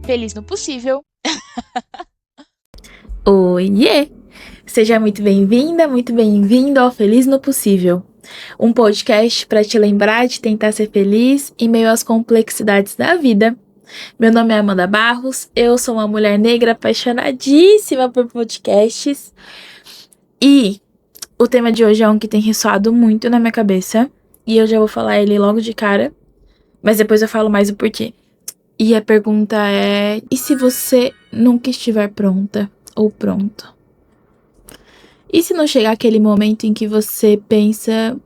Feliz no possível. Oiê! Seja muito bem-vinda, muito bem-vindo ao Feliz no Possível. Um podcast para te lembrar de tentar ser feliz em meio às complexidades da vida. Meu nome é Amanda Barros, eu sou uma mulher negra apaixonadíssima por podcasts. E o tema de hoje é um que tem ressoado muito na minha cabeça. E eu já vou falar ele logo de cara, mas depois eu falo mais o porquê. E a pergunta é: e se você nunca estiver pronta ou pronto? E se não chegar aquele momento em que você pensa: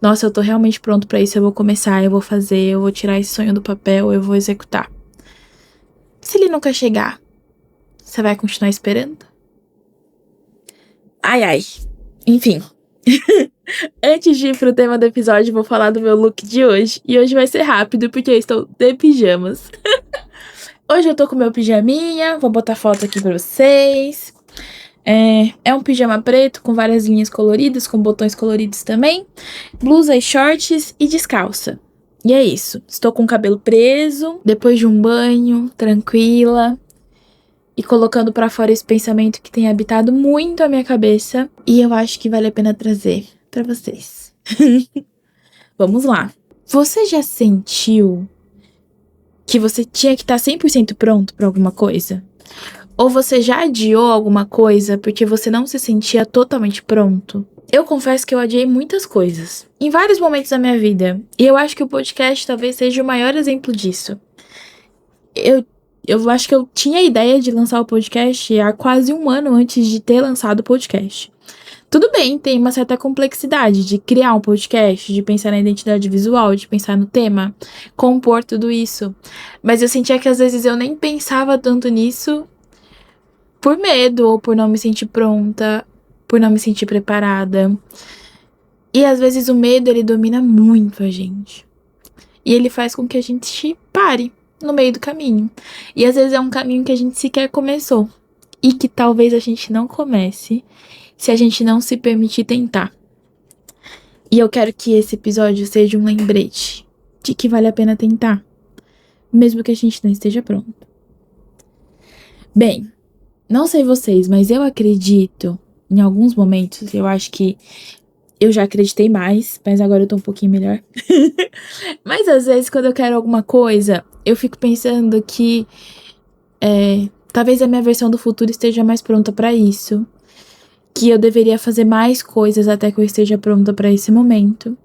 nossa, eu tô realmente pronto pra isso, eu vou começar, eu vou fazer, eu vou tirar esse sonho do papel, eu vou executar. Se ele nunca chegar, você vai continuar esperando? Ai, ai. Enfim. Antes de ir pro tema do episódio, vou falar do meu look de hoje. E hoje vai ser rápido, porque eu estou de pijamas. Hoje eu tô com meu pijaminha, vou botar foto aqui pra vocês. É um pijama preto com várias linhas coloridas, com botões coloridos também. Blusa e shorts e descalça. E é isso. Estou com o cabelo preso, depois de um banho, tranquila. E colocando pra fora esse pensamento que tem habitado muito a minha cabeça. E eu acho que vale a pena trazer pra vocês. Vamos lá. Você já sentiu que você tinha que estar 100% pronto pra alguma coisa? Ou você já adiou alguma coisa porque você não se sentia totalmente pronto? Eu confesso que eu adiei muitas coisas, em vários momentos da minha vida. E eu acho que o podcast talvez seja o maior exemplo disso. Eu acho que eu tinha a ideia de lançar o podcast há quase um ano antes de ter lançado o podcast. Tudo bem, tem uma certa complexidade de criar um podcast, de pensar na identidade visual, de pensar no tema, compor tudo isso. Mas eu sentia que às vezes eu nem pensava tanto nisso por medo ou por não me sentir pronta, por não me sentir preparada. E às vezes o medo, ele domina muito a gente. E ele faz com que a gente pare no meio do caminho. E às vezes é um caminho que a gente sequer começou. E que talvez a gente não comece se a gente não se permitir tentar. E eu quero que esse episódio seja um lembrete de que vale a pena tentar, mesmo que a gente não esteja pronto. Bem, não sei vocês, mas eu acredito, em alguns momentos, eu acho que eu já acreditei mais, mas agora eu tô um pouquinho melhor. Mas às vezes, quando eu quero alguma coisa, eu fico pensando que talvez a minha versão do futuro esteja mais pronta pra isso. Que eu deveria fazer mais coisas até que eu esteja pronta pra esse momento.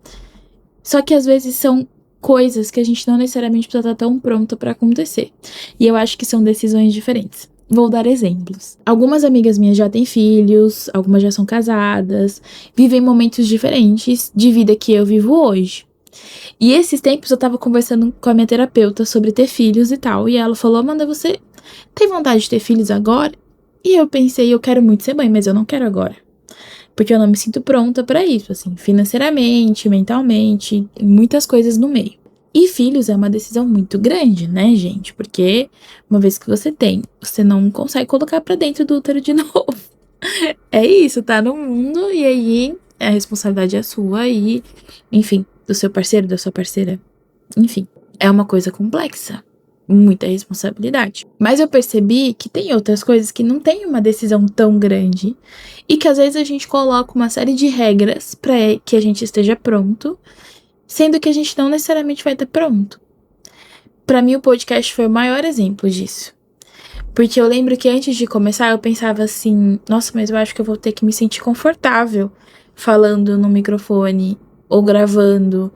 Só que às vezes são coisas que a gente não necessariamente precisa estar tão pronta pra acontecer. E eu acho que são decisões diferentes. Vou dar exemplos. Algumas amigas minhas já têm filhos, algumas já são casadas, vivem momentos diferentes de vida que eu vivo hoje. E esses tempos eu tava conversando com a minha terapeuta sobre ter filhos e tal. E ela falou: Amanda, você tem vontade de ter filhos agora? E eu pensei: eu quero muito ser mãe, mas eu não quero agora. Porque eu não me sinto pronta pra isso, assim, financeiramente, mentalmente, muitas coisas no meio. E filhos é uma decisão muito grande, né, gente? Porque uma vez que você tem, você não consegue colocar pra dentro do útero de novo. É isso, tá no mundo e aí a responsabilidade é sua e, enfim, do seu parceiro, da sua parceira. Enfim, é uma coisa complexa. Muita responsabilidade. Mas eu percebi que tem outras coisas que não tem uma decisão tão grande e que às vezes a gente coloca uma série de regras para que a gente esteja pronto, sendo que a gente não necessariamente vai estar pronto. Para mim, o podcast foi o maior exemplo disso. Porque eu lembro que antes de começar, eu pensava assim: nossa, mas eu acho que eu vou ter que me sentir confortável falando no microfone ou gravando.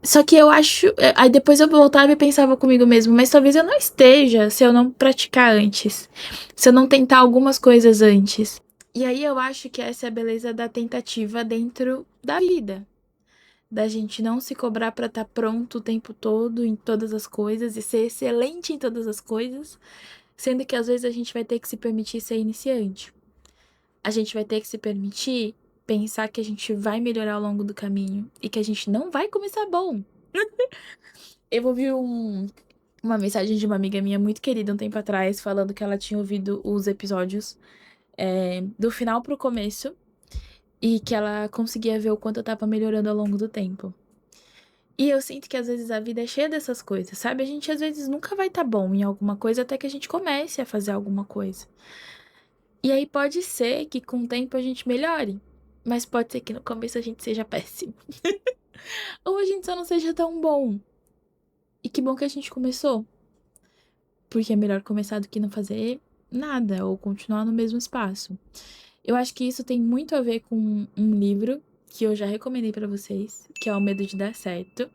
Só que eu acho. Aí depois eu voltava e pensava comigo mesmo, mas talvez eu não esteja se eu não praticar antes. Se eu não tentar algumas coisas antes. E aí eu acho que essa é a beleza da tentativa dentro da vida. Da gente não se cobrar pra estar pronto o tempo todo em todas as coisas e ser excelente em todas as coisas. Sendo que às vezes a gente vai ter que se permitir ser iniciante. A gente vai ter que se permitir pensar que a gente vai melhorar ao longo do caminho e que a gente não vai começar bom. Eu ouvi uma mensagem de uma amiga minha muito querida um tempo atrás, falando que ela tinha ouvido os episódios do final pro começo e que ela conseguia ver o quanto eu tava melhorando ao longo do tempo. E eu sinto que às vezes a vida é cheia dessas coisas, sabe? A gente às vezes nunca vai estar bom em alguma coisa até que a gente comece a fazer alguma coisa. E aí pode ser que com o tempo a gente melhore, mas pode ser que no começo a gente seja péssimo. Ou a gente só não seja tão bom. E que bom que a gente começou, porque é melhor começar do que não fazer nada ou continuar no mesmo espaço. Eu acho que isso tem muito a ver com um livro que eu já recomendei pra vocês, que é O Medo de Dar Certo,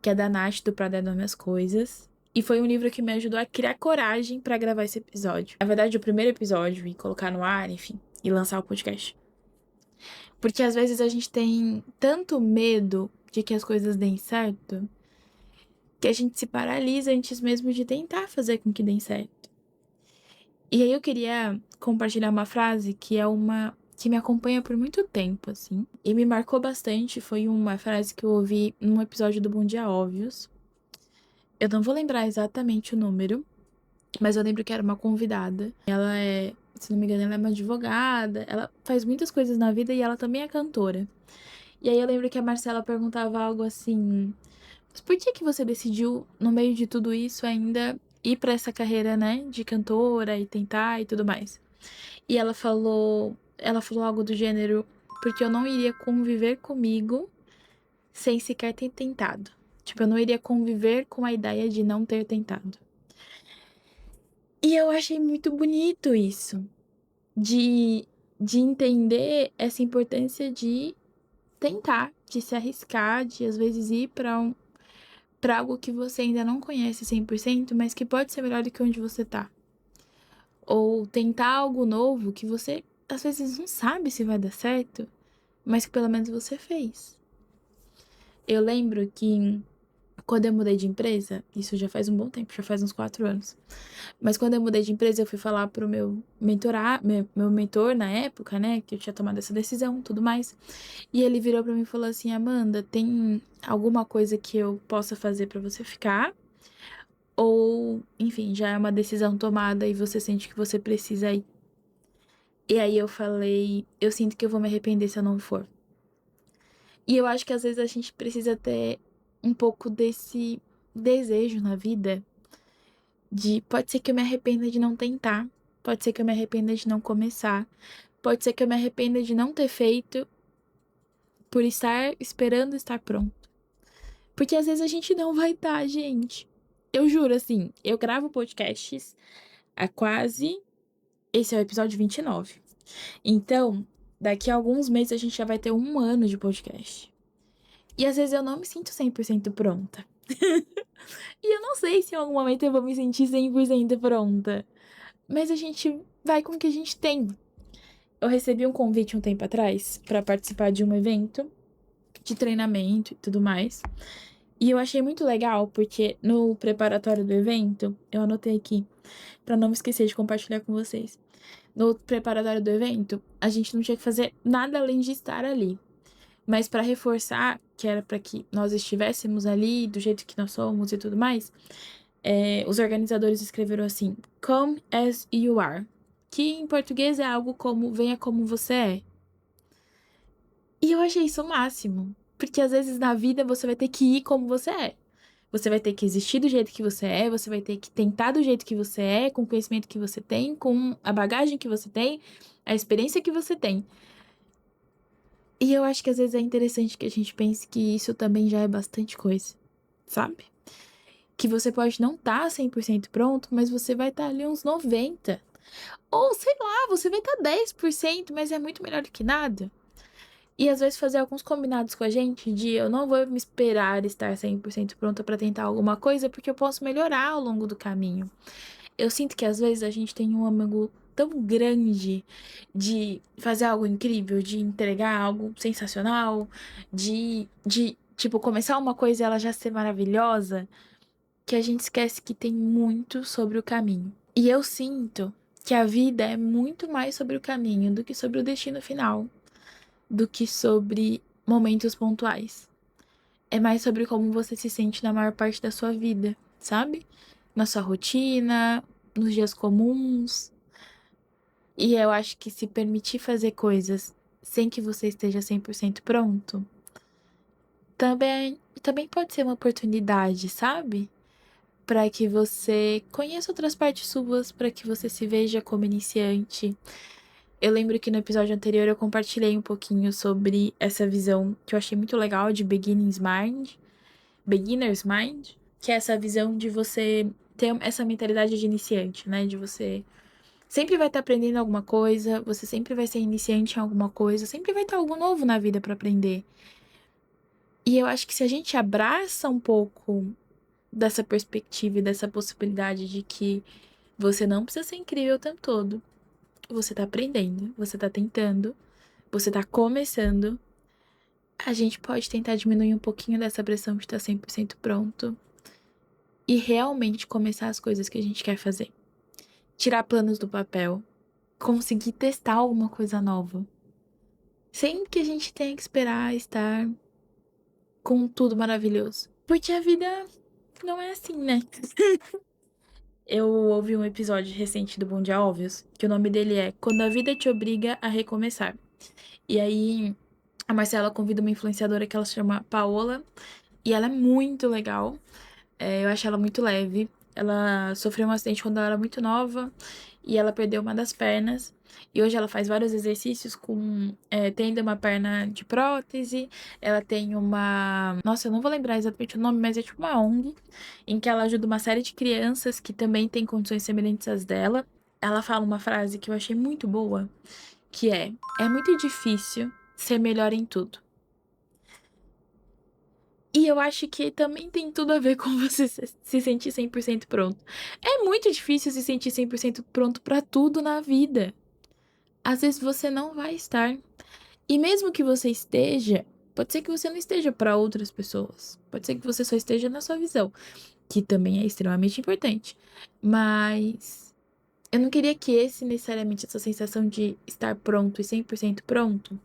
que é da Nath, do Pra Dar Nome às Coisas. E foi um livro que me ajudou a criar coragem pra gravar esse episódio. Na verdade, o primeiro episódio e colocar no ar, enfim, e lançar o podcast. Porque às vezes a gente tem tanto medo de que as coisas deem certo que a gente se paralisa antes mesmo de tentar fazer com que deem certo. E aí eu queria compartilhar uma frase que é uma que me acompanha por muito tempo, assim, e me marcou bastante. Foi uma frase que eu ouvi num episódio do Bom Dia Óbvios. Eu não vou lembrar exatamente o número, mas eu lembro que era uma convidada. Ela é, se não me engano, ela é uma advogada, ela faz muitas coisas na vida e ela também é cantora. E aí eu lembro que a Marcela perguntava algo assim: mas por que que você decidiu, no meio de tudo isso, ainda ir pra essa carreira, né, de cantora e tentar e tudo mais? E ela falou algo do gênero: porque eu não iria conviver comigo sem sequer ter tentado. Tipo, eu não iria conviver com a ideia de não ter tentado. E eu achei muito bonito isso, de, de entender essa importância de tentar, de se arriscar, de às vezes ir pra algo que você ainda não conhece 100%, mas que pode ser melhor do que onde você tá. Ou tentar algo novo que você às vezes não sabe se vai dar certo, mas que pelo menos você fez. Eu lembro que quando eu mudei de empresa, isso já faz um bom tempo, já faz uns 4 anos. Mas quando eu mudei de empresa, eu fui falar pro meu mentor na época, né, que eu tinha tomado essa decisão, tudo mais. E ele virou pra mim e falou assim: Amanda, tem alguma coisa que eu possa fazer pra você ficar? Ou, enfim, já é uma decisão tomada e você sente que você precisa ir? E aí eu falei: eu sinto que eu vou me arrepender se eu não for. E eu acho que às vezes a gente precisa ter um pouco desse desejo na vida de pode ser que eu me arrependa de não tentar, pode ser que eu me arrependa de não começar, pode ser que eu me arrependa de não ter feito por estar esperando estar pronto. Porque às vezes a gente não vai estar, gente. Eu juro, assim, eu gravo podcasts há quase. Esse é o episódio 29. Então, daqui a alguns meses a gente já vai ter 1 ano de podcast. E às vezes eu não me sinto 100% pronta. E eu não sei se em algum momento eu vou me sentir 100% pronta. Mas a gente vai com o que a gente tem. Eu recebi um convite um tempo atrás para participar de um evento de treinamento e tudo mais. E eu achei muito legal porque no preparatório do evento, eu anotei aqui para não me esquecer de compartilhar com vocês. No preparatório do evento, a gente não tinha que fazer nada além de estar ali. Mas para reforçar que era para que nós estivéssemos ali do jeito que nós somos e tudo mais, os organizadores escreveram assim: Come as you are, que em português é algo como venha como você é. E eu achei isso o máximo, porque às vezes na vida você vai ter que ir como você é. Você vai ter que existir do jeito que você é, você vai ter que tentar do jeito que você é, com o conhecimento que você tem, com a bagagem que você tem, a experiência que você tem. E eu acho que às vezes é interessante que a gente pense que isso também já é bastante coisa, sabe? Que você pode não estar 100% pronto, mas você vai estar ali uns 90%. Ou sei lá, você vai estar 10%, mas é muito melhor do que nada. E às vezes fazer alguns combinados com a gente de eu não vou me esperar estar 100% pronta pra tentar alguma coisa, porque eu posso melhorar ao longo do caminho. Eu sinto que às vezes a gente tem um âmago tão grande de fazer algo incrível, de entregar algo sensacional, de tipo, começar uma coisa e ela já ser maravilhosa, que a gente esquece que tem muito sobre o caminho. E eu sinto que a vida é muito mais sobre o caminho do que sobre o destino final, do que sobre momentos pontuais. É mais sobre como você se sente na maior parte da sua vida, sabe? Na sua rotina, nos dias comuns. E eu acho que se permitir fazer coisas sem que você esteja 100% pronto, também pode ser uma oportunidade, sabe? Para que você conheça outras partes suas, para que você se veja como iniciante. Eu lembro que no episódio anterior eu compartilhei um pouquinho sobre essa visão que eu achei muito legal de Beginner's Mind, que é essa visão de você ter essa mentalidade de iniciante, né? De você sempre vai estar aprendendo alguma coisa, você sempre vai ser iniciante em alguma coisa, sempre vai ter algo novo na vida para aprender. E eu acho que se a gente abraça um pouco dessa perspectiva e dessa possibilidade de que você não precisa ser incrível o tempo todo, você tá aprendendo, você tá tentando, você tá começando, a gente pode tentar diminuir um pouquinho dessa pressão de estar 100% pronto e realmente começar as coisas que a gente quer fazer. Tirar planos do papel, conseguir testar alguma coisa nova. Sem que a gente tenha que esperar estar com tudo maravilhoso. Porque a vida não é assim, né? Eu ouvi um episódio recente do Bom Dia Óbvios, que o nome dele é Quando a Vida Te Obriga a Recomeçar. E aí, a Marcela convida uma influenciadora que ela se chama Paola, e ela é muito legal. Eu acho ela muito leve. Ela sofreu um acidente quando ela era muito nova e ela perdeu uma das pernas. E hoje ela faz vários exercícios com tendo uma perna de prótese. Ela tem uma. Nossa, eu não vou lembrar exatamente o nome, mas é tipo uma ONG em que ela ajuda uma série de crianças que também têm condições semelhantes às dela. Ela fala uma frase que eu achei muito boa, que é muito difícil ser melhor em tudo. E eu acho que também tem tudo a ver com você se sentir 100% pronto. É muito difícil se sentir 100% pronto pra tudo na vida. Às vezes você não vai estar. E mesmo que você esteja, pode ser que você não esteja pra outras pessoas. Pode ser que você só esteja na sua visão, que também é extremamente importante. Mas eu não queria que necessariamente essa sensação de estar pronto e 100% pronto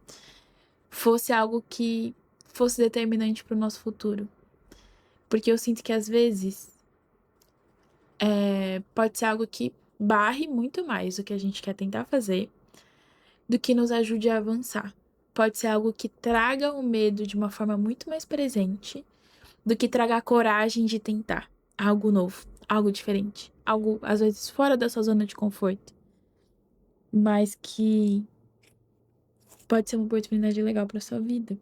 fosse algo que fosse determinante pro nosso futuro. Porque eu sinto que às vezes pode ser algo que barre muito mais o que a gente quer tentar fazer do que nos ajude a avançar. Pode ser algo que traga o medo de uma forma muito mais presente do que traga a coragem de tentar algo novo, algo diferente, algo às vezes fora da sua zona de conforto, mas que pode ser uma oportunidade legal para sua vida.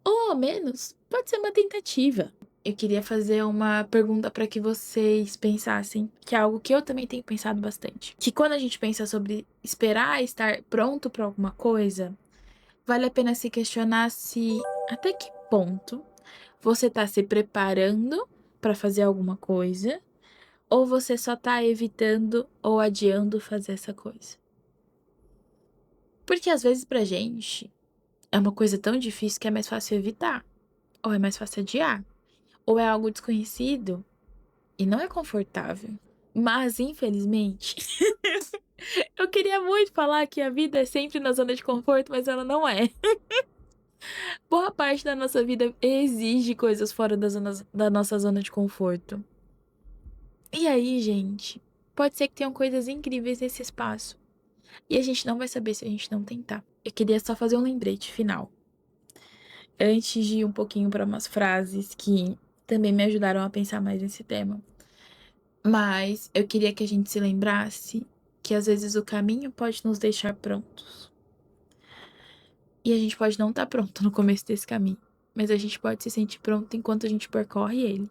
Ou ao menos, pode ser uma tentativa. Eu queria fazer uma pergunta para que vocês pensassem, que é algo que eu também tenho pensado bastante. Que quando a gente pensa sobre esperar estar pronto para alguma coisa, vale a pena se questionar se até que ponto você está se preparando para fazer alguma coisa ou você só está evitando ou adiando fazer essa coisa. Porque às vezes pra gente é uma coisa tão difícil que é mais fácil evitar, ou é mais fácil adiar, ou é algo desconhecido e não é confortável. Mas, infelizmente, eu queria muito falar que a vida é sempre na zona de conforto, mas ela não é. Boa parte da nossa vida exige coisas fora da nossa zona de conforto. E aí, gente, pode ser que tenham coisas incríveis nesse espaço. E a gente não vai saber se a gente não tentar. Eu queria só fazer um lembrete final. Antes de ir um pouquinho para umas frases que também me ajudaram a pensar mais nesse tema. Mas eu queria que a gente se lembrasse que às vezes o caminho pode nos deixar prontos. E a gente pode não estar pronto no começo desse caminho, mas a gente pode se sentir pronto enquanto a gente percorre ele.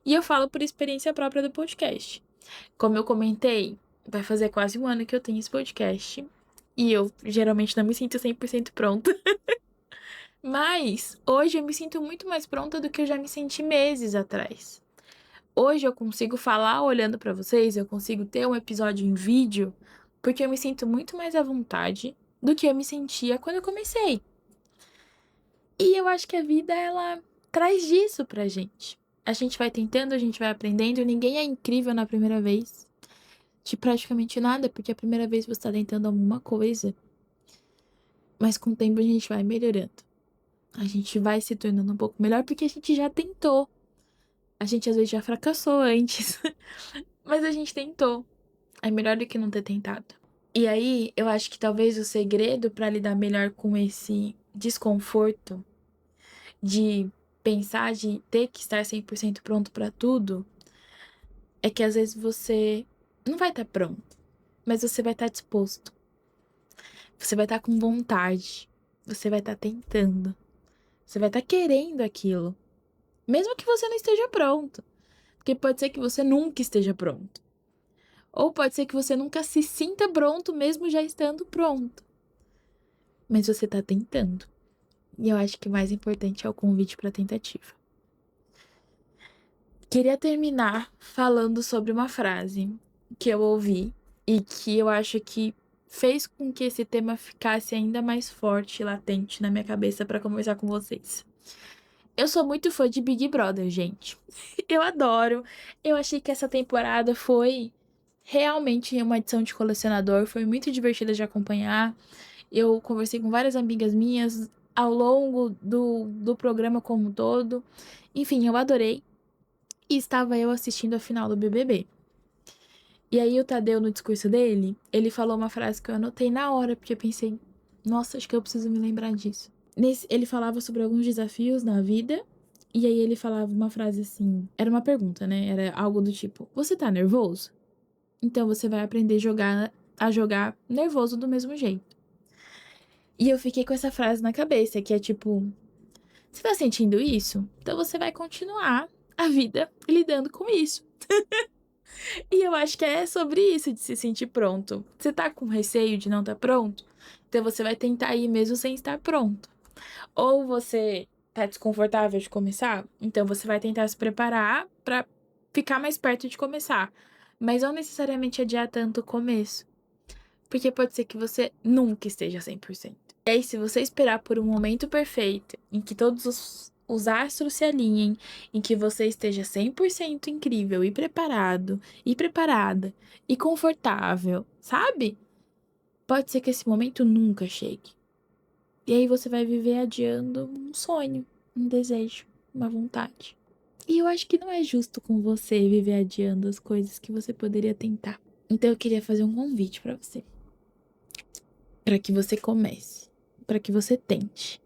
E eu falo por experiência própria do podcast. Como eu comentei, vai fazer quase um ano que eu tenho esse podcast. E eu geralmente não me sinto 100% pronta. Mas hoje eu me sinto muito mais pronta do que eu já me senti meses atrás. Hoje eu consigo falar olhando pra vocês, eu consigo ter um episódio em vídeo, porque eu me sinto muito mais à vontade do que eu me sentia quando eu comecei. E eu acho que a vida, ela traz disso pra gente. A gente vai tentando, a gente vai aprendendo, ninguém é incrível na primeira vez. De praticamente nada, porque a primeira vez você tá tentando alguma coisa. Mas com o tempo a gente vai melhorando. A gente vai se tornando um pouco melhor porque a gente já tentou. A gente às vezes já fracassou antes, mas a gente tentou. É melhor do que não ter tentado. E aí, eu acho que talvez o segredo para lidar melhor com esse desconforto de pensar de ter que estar 100% pronto pra tudo, é que às vezes você não vai estar pronto, mas você vai estar disposto. Você vai estar com vontade. Você vai estar tentando. Você vai estar querendo aquilo. Mesmo que você não esteja pronto. Porque pode ser que você nunca esteja pronto. Ou pode ser que você nunca se sinta pronto, mesmo já estando pronto. Mas você tá tentando. E eu acho que o mais importante é o convite pra tentativa. Queria terminar falando sobre uma frase que eu ouvi e que eu acho que fez com que esse tema ficasse ainda mais forte e latente na minha cabeça pra conversar com vocês. Eu sou muito fã de Big Brother, gente. Eu adoro. Eu achei que essa temporada foi realmente uma edição de colecionador, foi muito divertida de acompanhar. Eu conversei com várias amigas minhas ao longo do programa como um todo. Enfim, eu adorei. E estava eu assistindo a final do BBB. E aí o Tadeu, no discurso dele, ele falou uma frase que eu anotei na hora, porque eu pensei, nossa, acho que eu preciso me lembrar disso. Ele falava sobre alguns desafios na vida, e aí ele falava uma frase assim, era uma pergunta, né? Era algo do tipo, você tá nervoso? Então você vai aprender a jogar nervoso do mesmo jeito. E eu fiquei com essa frase na cabeça, que é tipo, você tá sentindo isso? Então você vai continuar a vida lidando com isso. E eu acho que é sobre isso de se sentir pronto. Você tá com receio de não estar pronto? Então você vai tentar ir mesmo sem estar pronto. Ou você tá desconfortável de começar? Então você vai tentar se preparar pra ficar mais perto de começar. Mas não necessariamente adiar tanto o começo. Porque pode ser que você nunca esteja 100%. E aí, se você esperar por um momento perfeito, em que todos os astros se alinhem, em que você esteja 100% incrível e preparado, e preparada, e confortável, sabe? Pode ser que esse momento nunca chegue. E aí você vai viver adiando um sonho, um desejo, uma vontade. E eu acho que não é justo com você viver adiando as coisas que você poderia tentar. Então eu queria fazer um convite pra você. Para que você comece, para que você tente.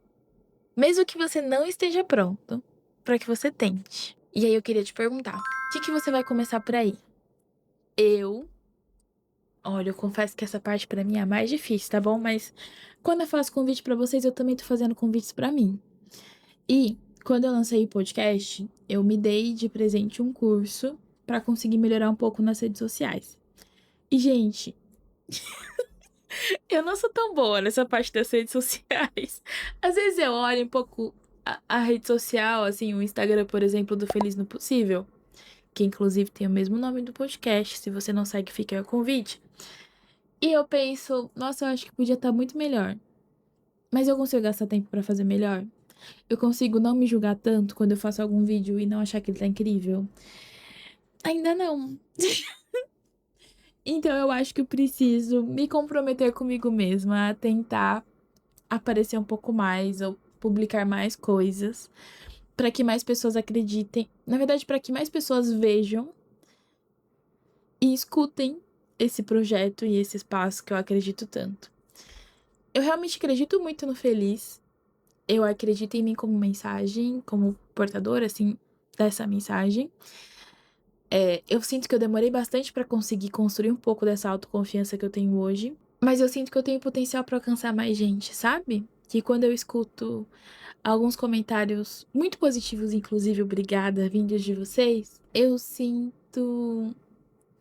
Mesmo que você não esteja pronto, para que você tente. E aí eu queria te perguntar, o que você vai começar por aí? Eu, olha, eu confesso que essa parte para mim é a mais difícil, tá bom? Mas quando eu faço convite para vocês, eu também tô fazendo convites para mim. E quando eu lancei o podcast, eu me dei de presente um curso para conseguir melhorar um pouco nas redes sociais. E gente, eu não sou tão boa nessa parte das redes sociais. Às vezes eu olho um pouco a rede social, assim, o Instagram, por exemplo, do Feliz no Possível, que inclusive tem o mesmo nome do podcast. Se você não segue, fica aí o convite. E eu penso, nossa, eu acho que podia estar muito melhor. Mas eu consigo gastar tempo pra fazer melhor? Eu consigo não me julgar tanto quando eu faço algum vídeo e não achar que ele tá incrível? Ainda não. Então eu acho que eu preciso me comprometer comigo mesma a tentar aparecer um pouco mais ou publicar mais coisas para que mais pessoas acreditem, na verdade, para que mais pessoas vejam e escutem esse projeto e esse espaço que eu acredito tanto. Eu realmente acredito muito no Feliz. Eu acredito em mim como mensagem, como portadora, assim, dessa mensagem. Eu sinto que eu demorei bastante para conseguir construir um pouco dessa autoconfiança que eu tenho hoje. Mas eu sinto que eu tenho potencial para alcançar mais gente, sabe? Que quando eu escuto alguns comentários muito positivos, inclusive, obrigada, vindos de vocês, eu sinto.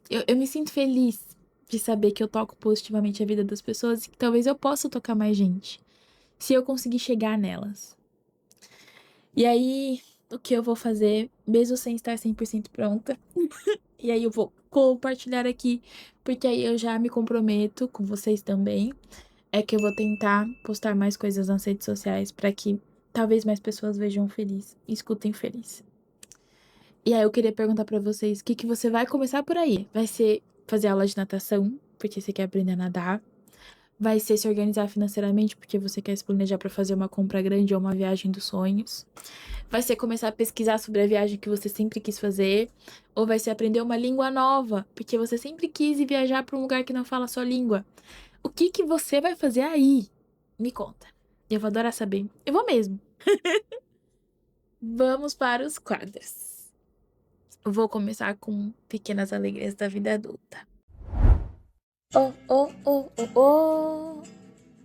Eu me sinto feliz de saber que eu toco positivamente a vida das pessoas e que talvez eu possa tocar mais gente, se eu conseguir chegar nelas. E aí, o que eu vou fazer, mesmo sem estar 100% pronta, e aí eu vou compartilhar aqui, porque aí eu já me comprometo com vocês também, é que eu vou tentar postar mais coisas nas redes sociais para que talvez mais pessoas vejam feliz e escutem feliz. E aí eu queria perguntar pra vocês, o que você vai começar por aí? Vai ser fazer aula de natação, porque você quer aprender a nadar? Vai ser se organizar financeiramente, porque você quer se planejar pra fazer uma compra grande ou uma viagem dos sonhos? Vai ser começar a pesquisar sobre a viagem que você sempre quis fazer? Ou vai ser aprender uma língua nova, porque você sempre quis ir viajar pra um lugar que não fala a sua língua? O que você vai fazer aí? Me conta. Eu vou adorar saber. Eu vou mesmo. Vamos para os quadros. Vou começar com pequenas alegrias da vida adulta. Oh, oh, oh, oh, oh.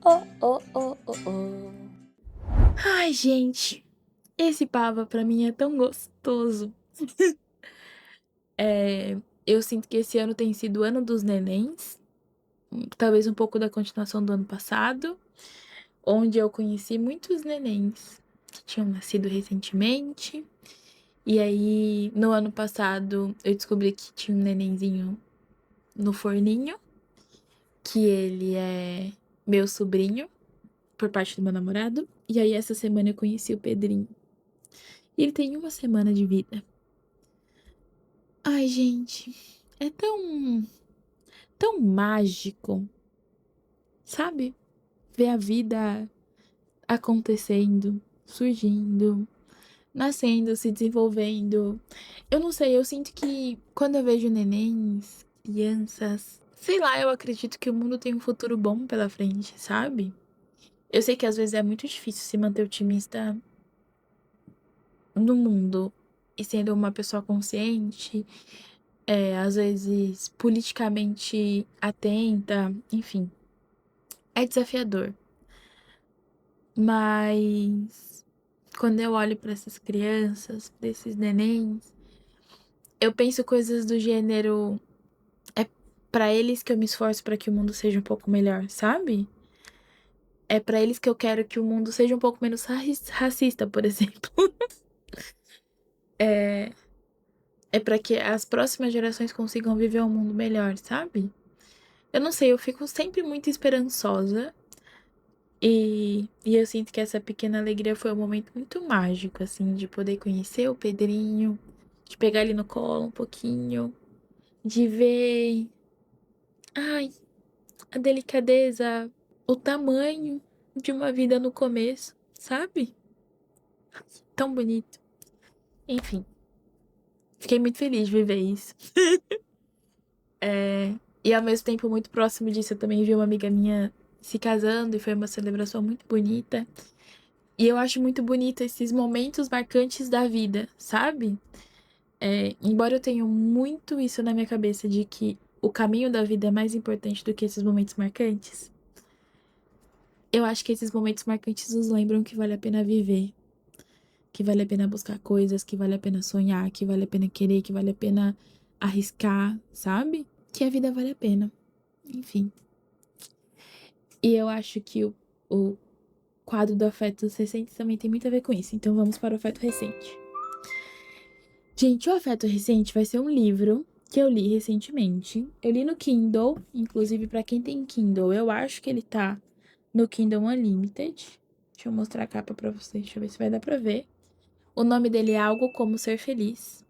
Oh, oh, oh, oh, oh. Ai, gente. Esse pava pra mim é tão gostoso. Eu sinto que esse ano tem sido o ano dos nenéns. Talvez um pouco da continuação do ano passado, onde eu conheci muitos nenéns que tinham nascido recentemente. E aí, no ano passado, eu descobri que tinha um nenenzinho no forninho, que ele é meu sobrinho, por parte do meu namorado. E aí, essa semana eu conheci o Pedrinho. E ele tem 1 semana de vida. Ai, gente, é tão mágico, sabe? Ver a vida acontecendo, surgindo, nascendo, se desenvolvendo. Eu não sei, eu sinto que quando eu vejo nenéns, crianças, sei lá, eu acredito que o mundo tem um futuro bom pela frente, sabe? Eu sei que às vezes é muito difícil se manter otimista no mundo e sendo uma pessoa consciente, às vezes politicamente atenta, enfim, é desafiador. Mas quando eu olho para essas crianças, pra esses nenéns, eu penso coisas do gênero, é pra eles que eu me esforço para que o mundo seja um pouco melhor, sabe? É pra eles que eu quero que o mundo seja um pouco menos racista, por exemplo. É pra que as próximas gerações consigam viver um mundo melhor, sabe? Eu não sei, eu fico sempre muito esperançosa. E eu sinto que essa pequena alegria foi um momento muito mágico, assim, de poder conhecer o Pedrinho, de pegar ele no colo um pouquinho, de ver, ai, a delicadeza, o tamanho de uma vida no começo, sabe? Tão bonito. Enfim, fiquei muito feliz de viver isso. E ao mesmo tempo, muito próximo disso, eu também vi uma amiga minha se casando e foi uma celebração muito bonita. E eu acho muito bonito esses momentos marcantes da vida, sabe? Embora eu tenha muito isso na minha cabeça de que o caminho da vida é mais importante do que esses momentos marcantes, eu acho que esses momentos marcantes nos lembram que vale a pena viver, que vale a pena buscar coisas, que vale a pena sonhar, que vale a pena querer, que vale a pena arriscar, sabe? Que a vida vale a pena. Enfim. E eu acho que o quadro do afeto recente também tem muito a ver com isso. Então vamos para o afeto recente. Gente, o afeto recente vai ser um livro que eu li recentemente. Eu li no Kindle, inclusive para quem tem Kindle, eu acho que ele tá no Kindle Unlimited. Deixa eu mostrar a capa pra vocês, deixa eu ver se vai dar pra ver. O nome dele é Algo Como Ser Feliz.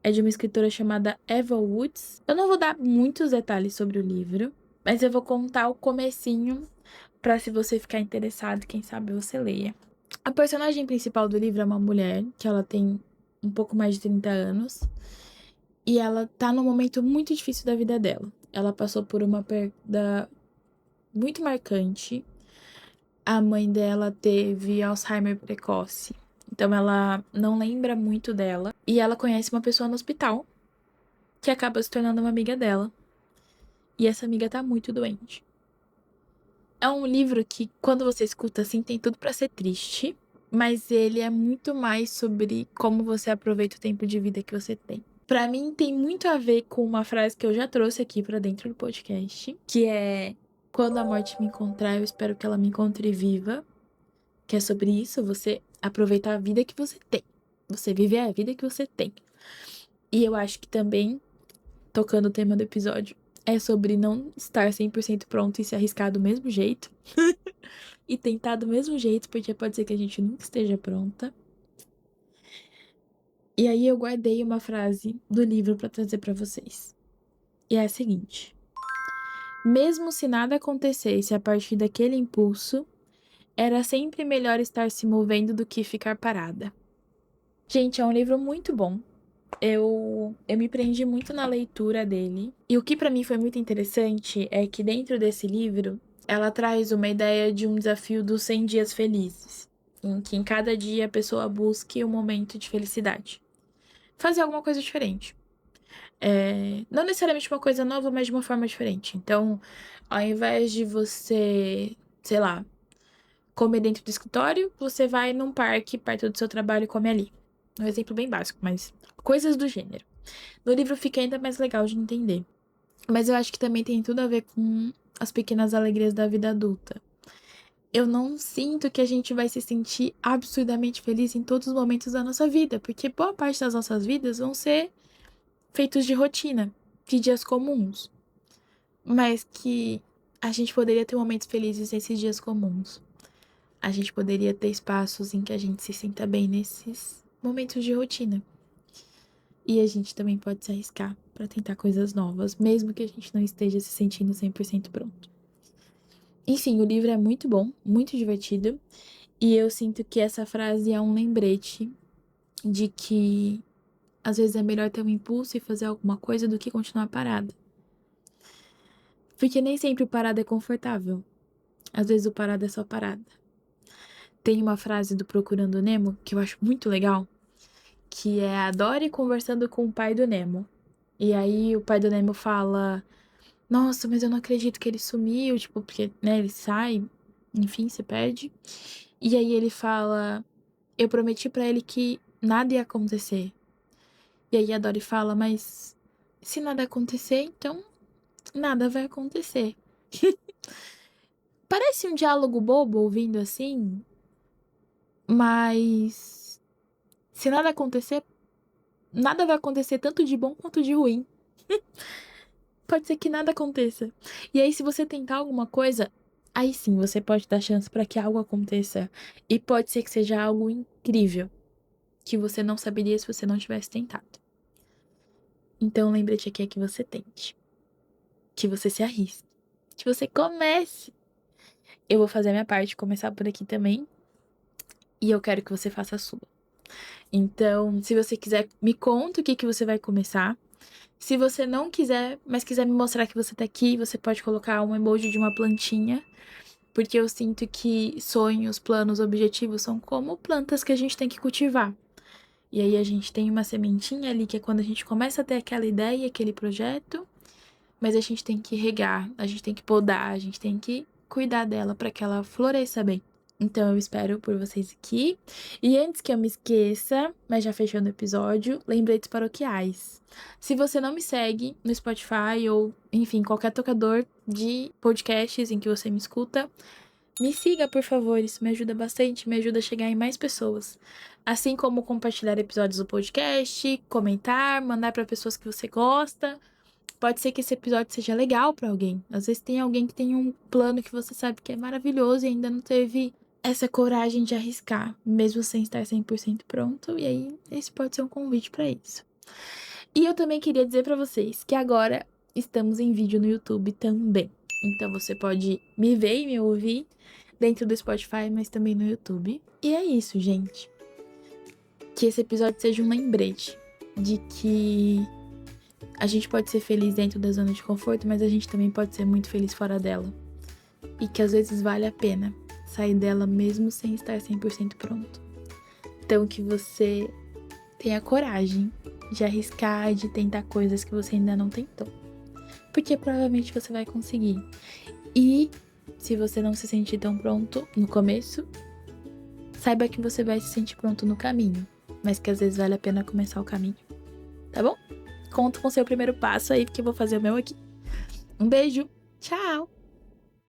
É de uma escritora chamada Eva Woods. Eu não vou dar muitos detalhes sobre o livro, mas eu vou contar o comecinho pra se você ficar interessado, quem sabe você leia. A personagem principal do livro é uma mulher que ela tem um pouco mais de 30 anos e ela tá num momento muito difícil da vida dela. Ela passou por uma perda muito marcante. A mãe dela teve Alzheimer precoce, então ela não lembra muito dela. E ela conhece uma pessoa no hospital que acaba se tornando uma amiga dela. E essa amiga tá muito doente. É um livro que, quando você escuta assim, tem tudo pra ser triste, mas ele é muito mais sobre como você aproveita o tempo de vida que você tem. Pra mim, tem muito a ver com uma frase que eu já trouxe aqui pra dentro do podcast, que é: quando a morte me encontrar, eu espero que ela me encontre viva. Que é sobre isso, você aproveitar a vida que você tem. Você viver a vida que você tem. E eu acho que também, tocando o tema do episódio, é sobre não estar 100% pronto e se arriscar do mesmo jeito. E tentar do mesmo jeito, porque pode ser que a gente nunca esteja pronta. E aí eu guardei uma frase do livro pra trazer pra vocês. E é a seguinte: mesmo se nada acontecesse a partir daquele impulso, era sempre melhor estar se movendo do que ficar parada. Gente, é um livro muito bom. Eu me prendi muito na leitura dele. E o que pra mim foi muito interessante é que dentro desse livro, ela traz uma ideia de um desafio dos 100 dias felizes. em que em cada dia a pessoa busque um momento de felicidade. Fazer alguma coisa diferente. Não necessariamente uma coisa nova, mas de uma forma diferente. Então, ao invés de você, sei lá, comer dentro do escritório, você vai num parque perto do seu trabalho e come ali. Um exemplo bem básico, mas coisas do gênero. No livro fica ainda mais legal de entender. Mas eu acho que também tem tudo a ver com as pequenas alegrias da vida adulta. Eu não sinto que a gente vai se sentir absurdamente feliz em todos os momentos da nossa vida, porque boa parte das nossas vidas vão ser feitos de rotina, de dias comuns, mas que a gente poderia ter momentos felizes nesses dias comuns. A gente poderia ter espaços em que a gente se sinta bem nesses momentos de rotina. E a gente também pode se arriscar para tentar coisas novas, mesmo que a gente não esteja se sentindo 100% pronto. Enfim, o livro é muito bom, muito divertido, e eu sinto que essa frase é um lembrete de que às vezes é melhor ter um impulso e fazer alguma coisa do que continuar parado. Porque nem sempre o parado é confortável. Às vezes o parado é só parada. Tem uma frase do Procurando Nemo que eu acho muito legal, que é a Dory conversando com o pai do Nemo. E aí o pai do Nemo fala: Nossa, mas eu não acredito que ele sumiu, tipo, porque, né, ele sai, enfim, se perde. E aí ele fala: Eu prometi pra ele que nada ia acontecer. E aí a Dory fala: Mas se nada acontecer, então nada vai acontecer. Parece um diálogo bobo ouvindo assim, mas se nada acontecer, nada vai acontecer tanto de bom quanto de ruim. Pode ser que nada aconteça. E aí, se você tentar alguma coisa, aí sim você pode dar chance pra que algo aconteça. E pode ser que seja algo incrível, que você não saberia se você não tivesse tentado. Então, lembrete aqui é que você tente, que você se arrisque, que você comece. Eu vou fazer a minha parte, começar por aqui também. E eu quero que você faça a sua. Então, se você quiser, me conta o que você vai começar. Se você não quiser, mas quiser me mostrar que você tá aqui, você pode colocar um emoji de uma plantinha. Porque eu sinto que sonhos, planos, objetivos são como plantas que a gente tem que cultivar. E aí a gente tem uma sementinha ali que é quando a gente começa a ter aquela ideia, aquele projeto, mas a gente tem que regar, a gente tem que podar, a gente tem que cuidar dela para que ela floresça bem. Então eu espero por vocês aqui. E antes que eu me esqueça, mas já fechando o episódio, lembretes paroquiais. Se você não me segue no Spotify ou, enfim, qualquer tocador de podcasts em que você me escuta, me siga, por favor. Isso me ajuda bastante, me ajuda a chegar em mais pessoas. Assim como compartilhar episódios do podcast, comentar, mandar para pessoas que você gosta. Pode ser que esse episódio seja legal para alguém. Às vezes tem alguém que tem um plano que você sabe que é maravilhoso e ainda não teve essa coragem de arriscar, mesmo sem estar 100% pronto. E aí, esse pode ser um convite para isso. E eu também queria dizer para vocês que agora estamos em vídeo no YouTube também. Então você pode me ver e me ouvir dentro do Spotify, mas também no YouTube. E é isso, gente. Que esse episódio seja um lembrete de que a gente pode ser feliz dentro da zona de conforto, mas a gente também pode ser muito feliz fora dela. E que às vezes vale a pena sair dela mesmo sem estar 100% pronto. Então que você tenha coragem de arriscar, de tentar coisas que você ainda não tentou. Porque provavelmente você vai conseguir. E se você não se sentir tão pronto no começo, saiba que você vai se sentir pronto no caminho. Mas que às vezes vale a pena começar o caminho. Tá bom? Conto com o seu primeiro passo aí, porque eu vou fazer o meu aqui. Um beijo. Tchau!